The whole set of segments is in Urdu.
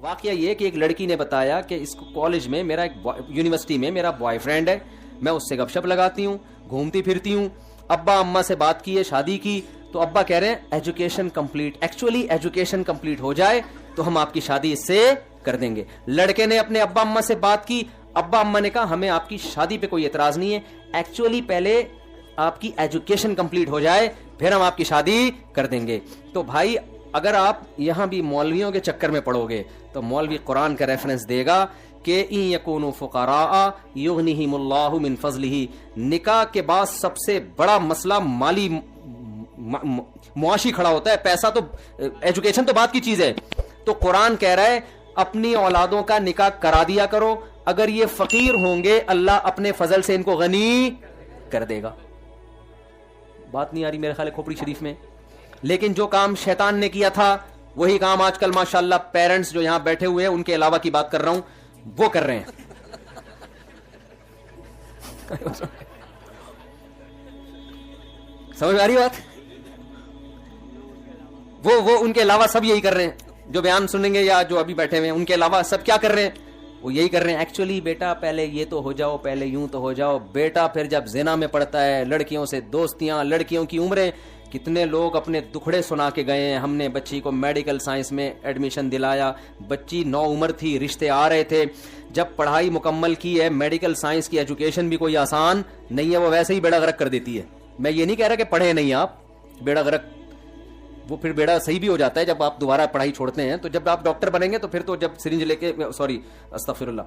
واقعہ یہ کہ ایک لڑکی نے بتایا کہ اس کو کالج میں میرا یونیورسٹی میں میرا بوائے فرینڈ ہے, میں اس سے گپ شپ لگاتی ہوں, گھومتی پھرتی ہوں, ابا اماں سے بات کی ہے, شادی کی, تو ابا کہہ رہے ہیں education complete, actually education complete ہو جائے تو ہم آپ کی شادی اس سے کر دیں گے. لڑکے نے اپنے ابا اماں سے بات کی, ابا اماں نے کہا ہمیں آپ کی شادی پہ کوئی اعتراض نہیں ہے, ایکچولی پہلے آپ کی ایجوکیشن کمپلیٹ ہو جائے پھر ہم آپ کی شادی کر دیں گے. تو بھائی اگر آپ یہاں بھی مولویوں کے چکر میں پڑو گے تو مولوی قرآن کا ریفرنس دے گا کہ ان یکونوا فقراء یغنیہم اللہ من فضلہ. نکاح کے بعد سب سے بڑا مسئلہ مالی معاشی کھڑا ہوتا ہے, پیسہ تو, ایجوکیشن تو بات کی چیز ہے. تو قرآن کہہ رہا ہے اپنی اولادوں کا نکاح کرا دیا کرو, اگر یہ فقیر ہوں گے اللہ اپنے فضل سے ان کو غنی کر دے گا. بات نہیں آ رہی میرے خیال ہے کھوپڑی شریف میں. لیکن جو کام شیطان نے کیا تھا وہی کام آج کل ماشاءاللہ پیرنٹس جو یہاں بیٹھے ہوئے ہیں ان کے علاوہ کی بات کر رہا ہوں وہ کر رہے ہیں. سمجھ میں آ رہی بات؟ وہ ان کے علاوہ سب یہی کر رہے ہیں, جو بیان سنیں گے یا جو ابھی بیٹھے ہوئے ہیں ان کے علاوہ سب کیا کر رہے ہیں, وہ یہی کر رہے ہیں. ایکچولی بیٹا پہلے یہ تو ہو جاؤ, پہلے یوں تو ہو جاؤ. بیٹا پھر جب زنا میں پڑتا ہے, لڑکیوں سے دوستیاں, لڑکیوں کی عمریں, کتنے لوگ اپنے دکھڑے سنا کے گئے ہیں. ہم نے بچی کو میڈیکل سائنس میں ایڈمیشن دلایا, بچی 9 عمر تھی, رشتے آ رہے تھے. جب پڑھائی مکمل کی ہے, میڈیکل سائنس کی ایجوکیشن بھی کوئی آسان نہیں ہے, وہ ویسے ہی بیڑا غرق کر دیتی ہے. میں یہ نہیں کہہ رہا کہ پڑھے نہیں آپ, بیڑا غرق, وہ پھر بیڑا صحیح بھی ہو جاتا ہے جب آپ دوبارہ پڑھائی چھوڑتے ہیں. تو جب آپ ڈاکٹر بنیں گے تو پھر تو جب سرنج لے کے, سوری استغفر اللہ,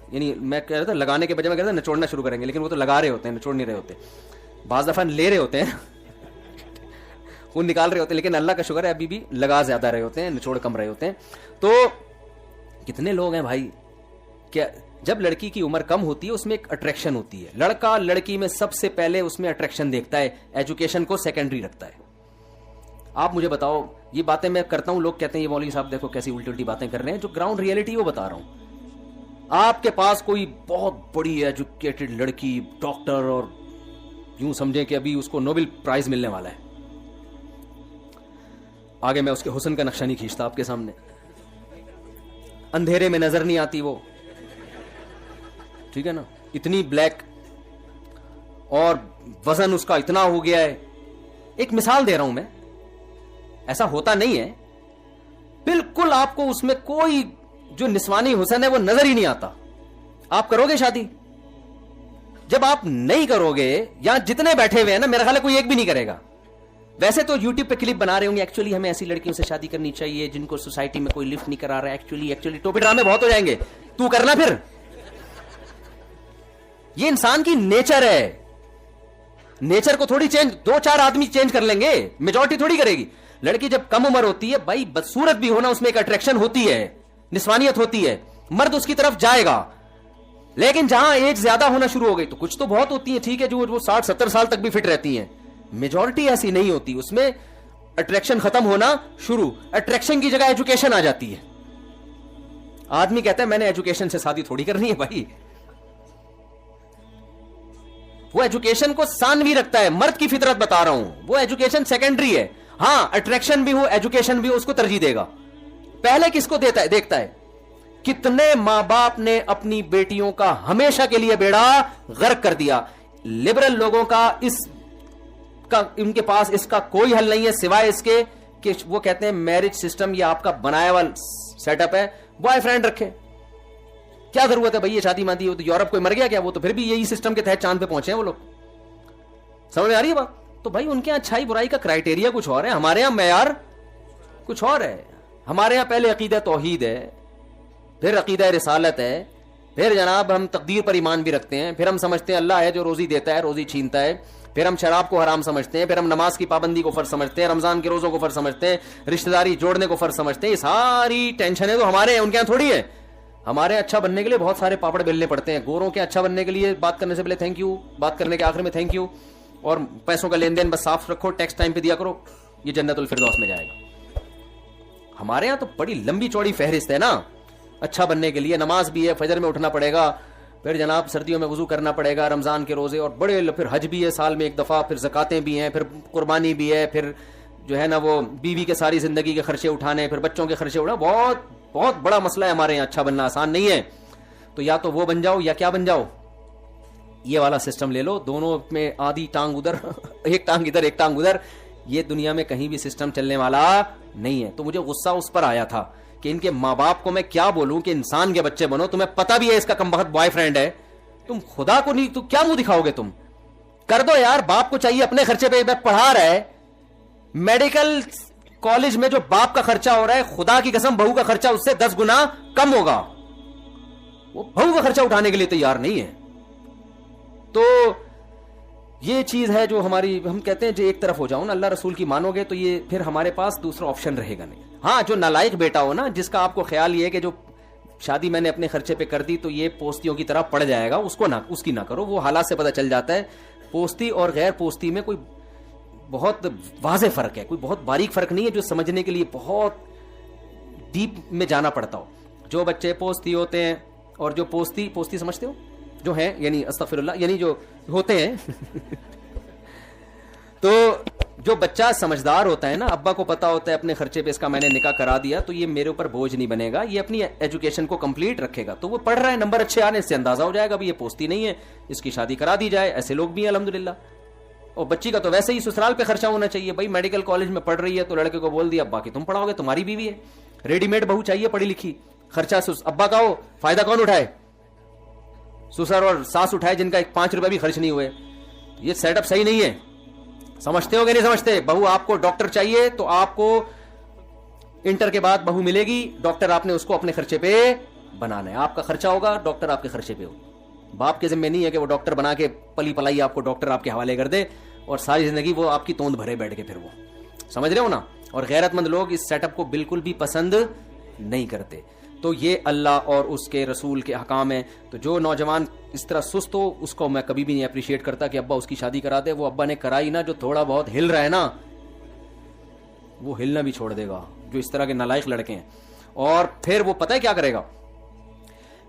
یعنی میں کہہ رہا تھا لگانے کے بجائے میں کہہ رہا تھا نچوڑنا شروع کریں گے, لیکن وہ تو لگا رہے ہوتے ہیں, نچوڑ نہیں رہے ہوتے. بعض دفعہ لے رہے ہوتے ہیں, خون نکال رہے ہوتے ہیں, لیکن اللہ کا شکر ہے ابھی بھی لگا زیادہ رہے ہوتے ہیں, نچوڑ کم رہے ہوتے ہیں. تو کتنے لوگ ہیں بھائی, کیا جب لڑکی کی عمر کم ہوتی ہے اس میں ایک اٹریکشن ہوتی ہے. لڑکا لڑکی میں سب سے پہلے اس میں اٹریکشن دیکھتا ہے, ایجوکیشن کو سیکنڈری رکھتا ہے. آپ مجھے بتاؤ, یہ باتیں میں کرتا ہوں, لوگ کہتے ہیں یہ مولوی صاحب دیکھو کیسی الٹی الٹی باتیں کر رہے ہیں, جو گراؤنڈ ریئلٹی وہ بتا رہا ہوں. آپ کے پاس کوئی بہت بڑی ایجوکیٹڈ لڑکی, ڈاکٹر, اور یوں سمجھیں کہ ابھی اس کو نوبل پرائز ملنے والا ہے. آگے میں اس کے حسن کا نقشہ نہیں کھینچتا آپ کے سامنے, اندھیرے میں نظر نہیں آتی وہ, ٹھیک ہے نا, اتنی بلیک, اور وزن اس کا اتنا ہو گیا ہے. ایک مثال دے رہا ہوں میں, ایسا ہوتا نہیں ہے بالکل. آپ کو اس میں کوئی جو نسوانی حسن ہے وہ نظر ہی نہیں آتا. آپ کرو گے شادی؟ جب آپ نہیں کرو گے, یا جتنے بیٹھے ہوئے ہیں نا میرا خیال ہے کوئی ایک بھی نہیں کرے گا. ویسے تو یوٹیوب پہ کلپ بنا رہے ہوں گے, ایکچولی ہمیں ایسی لڑکیوں سے شادی کرنی چاہیے جن کو سوسائٹی میں کوئی لفٹ نہیں کرا رہا ہے, ایکچولی ٹوپی ڈرامے بہت ہو جائیں گے, تو کرنا. پھر یہ انسان کی نیچر ہے, نیچر کو تھوڑی چینج 2-4 آدمی چینج کر لیں گے, میجورٹی تھوڑی کرے گی. لڑکی جب کم عمر ہوتی ہے بھائی, بدصورت بھی ہونا اس میں ایک اٹریکشن ہوتی ہے, نسوانیت ہوتی ہے, مرد اس کی طرف جائے گا. لیکن جہاں ایج زیادہ ہونا شروع ہو گئی تو کچھ تو بہت ہوتی ہیں, ٹھیک ہے, جو 60-70 سال تک بھی فٹ رہتی ہیں. میجورٹی ایسی نہیں ہوتی, اس میں اٹریکشن ختم ہونا شروع, اٹریکشن کی جگہ ایجوکیشن آ جاتی ہے. آدمی کہتا ہے میں نے ایجوکیشن سے شادی تھوڑی کرنی ہے بھائی, وہ ایجوکیشن کو ثانوی رکھتا ہے. مرد کی فطرت بتا رہا ہوں, وہ ایجوکیشن سیکنڈری ہے. ہاں اٹریکشن بھی ہو, ایجوکیشن بھی ہو, اس کو ترجیح دے گا. پہلے کس کو دیکھتا ہے؟ کتنے ماں باپ نے اپنی بیٹیوں کا ہمیشہ کے لیے بیڑا غرق کر دیا. لبرل لوگوں کا ان کے پاس اس کا کوئی حل نہیں ہے سوائے اس کے کہ وہ کہتے ہیں میرج سسٹم یہ آپ کا بنایا ہوا سیٹ اپ ہے, بوائے فرینڈ رکھے. کیا ضرورت ہے بھائی یہ شادی ماندی ہو, تو یورپ کوئی مر گیا کیا؟ وہ تو پھر بھی یہی سسٹم کے تحت چاند پہ پہنچے ہیں وہ لوگ. سمجھ میں آ رہی ہے بات؟ تو بھائی ان کے یہاں اچھائی برائی کا کرائٹیریا کچھ اور ہے, ہمارے یہاں معیار کچھ اور ہے. ہمارے یہاں پہلے عقیدہ توحید ہے, پھر عقیدہ رسالت ہے, پھر جناب ہم تقدیر پر ایمان بھی رکھتے ہیں, پھر ہم سمجھتے ہیں اللہ ہے جو روزی دیتا ہے روزی چھینتا ہے, پھر ہم شراب کو حرام سمجھتے ہیں, پھر ہم نماز کی پابندی کو فرض سمجھتے ہیں, رمضان کے روزوں کو فرض سمجھتے ہیں, رشتہ داری جوڑنے کو فرض سمجھتے ہیں. یہ ساری ٹینشنیں تو ہمارے ہیں, ان کے یہاں تھوڑی ہے. ہمارے اچھا بننے کے لیے بہت سارے پاپڑ بیلنے پڑتے ہیں. گوروں کے اچھا بننے کے لیے بات کرنے سے پہلے تھینک یو, بات کرنے کے آخر میں تھینک یو, اور پیسوں کا لین دین بس صاف رکھو, ٹیکس ٹائم پہ دیا کرو, یہ جنت الفردوس میں جائے گا. ہمارے یہاں تو بڑی لمبی چوڑی فہرست ہے نا اچھا بننے کے لیے. نماز بھی ہے, فجر میں اٹھنا پڑے گا, پھر جناب سردیوں میں وضو کرنا پڑے گا, رمضان کے روزے, اور بڑے پھر حج بھی ہے سال میں ایک دفعہ, پھر زکاتیں بھی ہیں, پھر قربانی بھی ہے, پھر جو ہے نا وہ بیوی کے ساری زندگی کے خرچے اٹھانے, پھر بچوں کے خرچے اٹھانا. بہت بہت بڑا مسئلہ ہے ہمارے یہاں, اچھا بننا آسان نہیں ہے. تو یا تو وہ بن جاؤ یا کیا بن جاؤ, یہ والا سسٹم لے لو, دونوں میں آدھی ٹانگ ادھر ایک ٹانگ ادھر ایک ٹانگ ادھر. یہ دنیا میں کہیں بھی سسٹم چلنے والا نہیں ہے. تو مجھے غصہ اس پر آیا تھا کہ ان کے ماں باپ کو میں کیا بولوں کہ انسان کے بچے بنو, تمہیں پتہ بھی ہے اس کا کمبخت بوائے فرینڈ ہے, تم خدا کو نہیں, تو کیا منہ دکھاؤ گے تم؟ کر دو یار, باپ کو چاہیے اپنے خرچے پہ پڑھا رہا ہے. میڈیکل کالج میں جو باپ کا خرچہ ہو رہا ہے, خدا کی قسم بہو کا خرچہ اس سے 10 گنا کم ہوگا. وہ بہو کا خرچہ اٹھانے کے لیے تیار نہیں ہے. تو یہ چیز ہے جو ہماری, ہم کہتے ہیں جو ایک طرف ہو جاؤ نا, اللہ رسول کی مانو گے تو یہ پھر ہمارے پاس دوسرا آپشن رہے گا نہیں. ہاں جو نالائق بیٹا ہو نا, جس کا آپ کو خیال یہ ہے کہ جو شادی میں نے اپنے خرچے پہ کر دی تو یہ پوستیوں کی طرح پڑ جائے گا, اس کی نہ کرو. وہ حالات سے پتہ چل جاتا ہے پوستی اور غیر پوستی میں کوئی بہت واضح فرق ہے, کوئی بہت باریک فرق نہیں ہے جو سمجھنے کے لیے بہت ڈیپ میں جانا پڑتا ہو. جو بچے پوستی ہوتے ہیں اور جو پوستی سمجھتے ہو جو ہیں, یعنی استغفر اللہ, یعنی جو ہوتے ہیں تو جو بچہ سمجھدار ہوتا ہے نا, ابا کو پتا ہوتا ہے اپنے خرچے پہ اس کا میں نے نکاح کرا دیا تو یہ میرے اوپر بوجھ نہیں بنے گا, یہ اپنی ایجوکیشن کو کمپلیٹ رکھے گا. تو وہ پڑھ رہا ہے, نمبر اچھے آنے سے اندازہ ہو جائے گا بھی یہ پوستی نہیں ہے, اس کی شادی کرا دی جائے. ایسے لوگ بھی ہیں الحمدللہ. اور بچی کا تو ویسے ہی سسرال پہ خرچہ ہونا چاہیے. بھائی میڈیکل کالج میں پڑھ رہی ہے تو لڑکے کو بول دیا ابا کی تم پڑھاؤ گے, تمہاری بیوی ہے. ریڈی میڈ بہو چاہیے پڑھی لکھی, خرچہ ابا کا ہو, فائدہ کون اٹھائے؟ سسر اور ساس اٹھائے جن کا 5 روپے بھی خرچ نہیں ہوئے. یہ سیٹ اپ صحیح نہیں ہے. سمجھتے ہو کہ نہیں سمجھتے؟ بہو آپ کو ڈاکٹر چاہیے تو آپ کو انٹر کے بعد بہو ملے گی, ڈاکٹر آپ نے اس کو اپنے خرچے پہ بنانا ہے. آپ کا خرچہ ہوگا, ڈاکٹر آپ کے خرچے پہ ہوگا. باپ کے ذمہ نہیں ہے کہ وہ ڈاکٹر بنا کے پلی پلائی آپ کو ڈاکٹر آپ کے حوالے کر دے اور ساری زندگی وہ آپ کی توند بھرے بیٹھ کے, پھر وہ سمجھ رہے ہو نا. اور غیرت مند لوگ اس سیٹ اپ کو بالکل بھی پسند نہیں کرتے. تو یہ اللہ اور اس کے رسول کے احکام ہیں. تو جو نوجوان اس طرح سست ہو اس کو میں کبھی بھی نہیں اپریشیٹ کرتا کہ ابا اس کی شادی کرا دے. وہ ابا نے کرائی نا, جو تھوڑا بہت ہل رہا ہے نا وہ ہلنا بھی چھوڑ دے گا, جو اس طرح کے نالائق لڑکے ہیں. اور پھر وہ پتہ ہے کیا کرے گا؟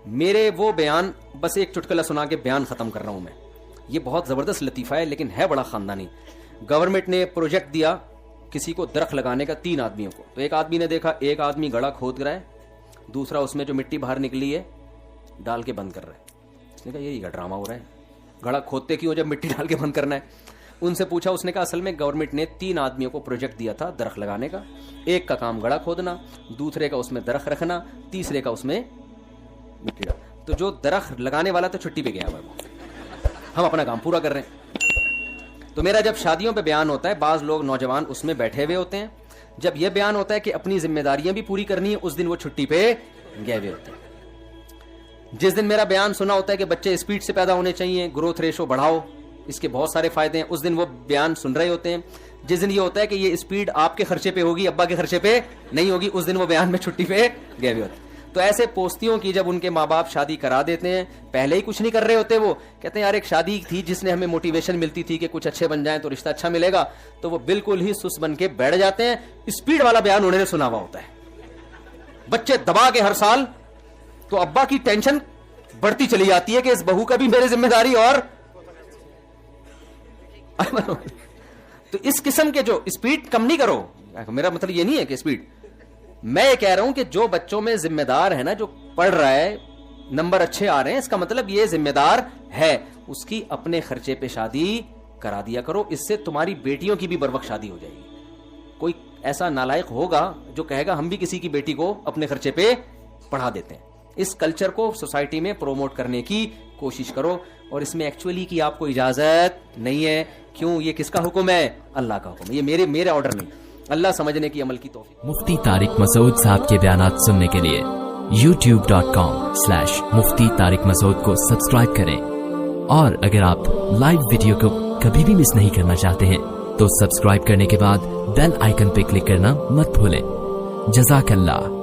میرے وہ بیان, بس ایک چٹکلا سنا کے بیان ختم کر رہا ہوں میں. یہ بہت زبردست لطیفہ ہے لیکن ہے بڑا خاندانی. گورنمنٹ نے پروجیکٹ دیا کسی کو درخت لگانے کا 3 آدمیوں کو. تو ایک آدمی نے دیکھا ایک آدمی گڑھا کھود رہا ہے, دوسرا اس میں جو مٹی باہر نکلی ہے ڈال کے بند کر رہا ہے. اس نے کہا یہی کا ڈرامہ ہو رہا ہے, گڑھا کھودتے کیوں جب مٹی ڈال کے بند کرنا ہے. ان سے پوچھا, اس نے کہا اصل میں گورنمنٹ نے 3 آدمیوں کو پروجیکٹ دیا تھا درخت لگانے کا. ایک کا کام گڑھا کھودنا, دوسرے کا اس میں درخت رکھنا, تیسرے کا اس میں مٹی ڈال. تو جو درخت لگانے والا تو چھٹی پہ گیا ہوا ہے, ہم اپنا کام پورا کر رہے ہیں. تو میرا جب شادیوں پہ بیان ہوتا ہے, بعض لوگ نوجوان اس میں بیٹھے ہوئے ہوتے ہیں. جب یہ بیان ہوتا ہے کہ اپنی ذمہ داریاں بھی پوری کرنی ہے, اس دن وہ چھٹی پہ گئے ہوئے ہوتے ہیں. جس دن میرا بیان سنا ہوتا ہے کہ بچے اسپیڈ سے پیدا ہونے چاہیے, گروتھ ریشو بڑھاؤ, اس کے بہت سارے فائدے ہیں, اس دن وہ بیان سن رہے ہوتے ہیں. جس دن یہ ہوتا ہے کہ یہ اسپیڈ آپ کے خرچے پہ ہوگی, ابا کے خرچے پہ نہیں ہوگی, اس دن وہ بیان میں چھٹی پہ گئے ہوئے ہوتے ہیں. تو ایسے پوستیوں کی جب ان کے ماں باپ شادی کرا دیتے ہیں, پہلے ہی کچھ نہیں کر رہے ہوتے, وہ کہتے ہیں یار ایک شادی تھی جس نے ہمیں موٹیویشن ملتی تھی کہ کچھ اچھے بن جائیں تو رشتہ اچھا ملے گا, تو وہ بالکل ہی سست بن کے بیٹھ جاتے ہیں. اسپیڈ والا بیان انہوں نے سنا ہوا ہوتا ہے, بچے دبا کے ہر سال. تو ابا کی ٹینشن بڑھتی چلی جاتی ہے کہ اس بہو کا بھی میرے ذمہ داری. اور تو اس قسم کے جو اسپیڈ کم نہیں کرو, میرا مطلب یہ نہیں ہے کہ اسپیڈ, میں یہ کہہ رہا ہوں کہ جو بچوں میں ذمہ دار ہے نا, جو پڑھ رہا ہے, نمبر اچھے آ رہے ہیں, اس کا مطلب یہ ذمہ دار ہے, اس کی اپنے خرچے پہ شادی کرا دیا کرو. اس سے تمہاری بیٹیوں کی بھی بر وقت شادی ہو جائے گی. کوئی ایسا نالائق ہوگا جو کہے گا ہم بھی کسی کی بیٹی کو اپنے خرچے پہ پڑھا دیتے ہیں. اس کلچر کو سوسائٹی میں پروموٹ کرنے کی کوشش کرو. اور اس میں ایکچولی کی آپ کو اجازت نہیں ہے. کیوں؟ یہ کس کا حکم ہے؟ اللہ کا حکم. یہ میرے آرڈر نہیں. اللہ سمجھنے کی عمل کی توفیق. مفتی طارق مسعود صاحب کے بیانات سننے کے لیے youtube.com/مفتی طارق مسعود کو سبسکرائب کریں. اور اگر آپ لائیو ویڈیو کو کبھی بھی مس نہیں کرنا چاہتے ہیں تو سبسکرائب کرنے کے بعد بیل آئیکن پہ کلک کرنا مت بھولیں. جزاک اللہ.